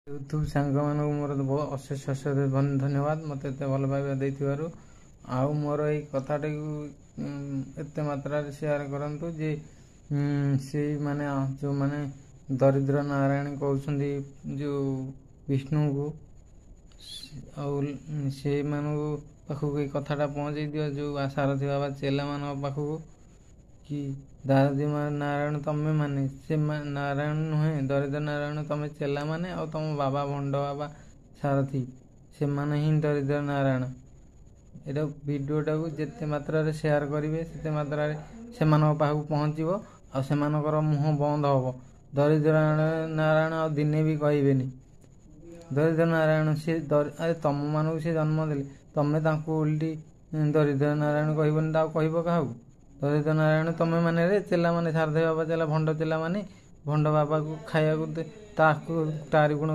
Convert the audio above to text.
YouTube सांग मान मोर अशेष अशेष धन्यवाद मत एत भल पाइबा देइथिबारु आउ मोर ये कथाटी एत मात्रा शेयर करंतु जे से माने जो माने दरिद्र नारायण कहउछंदी जो विष्णु को से मानु पाखु ये कथाटा पहुँचे दियो जो सारथी बाबा चेला मान पाखु कि दादी नारायण तमें माने से नारायण नुहे दरिद्र नारायण तमें चेला माने और तुम बाबा भंड बाबा सारथी से माने ही दरिद्र नारायण ये भिडियोटा को जिते मात्रा शेयर करेंगे से मात्रा से पाखु पहुँचो आ से मुह बंद हम दरिद्र नारायण आ दिने भी कहबेनी दरिद्र नारायण सी अरे तुम मानक सी जन्म दे तमें उल्टी दरिद्र नारायण कहबनी कह क्या दरिद्र नारायण तमें माने रे चेला माने सारथी बाबा चेला भंड चेला माने भंड बाबा को खाया तारी गुण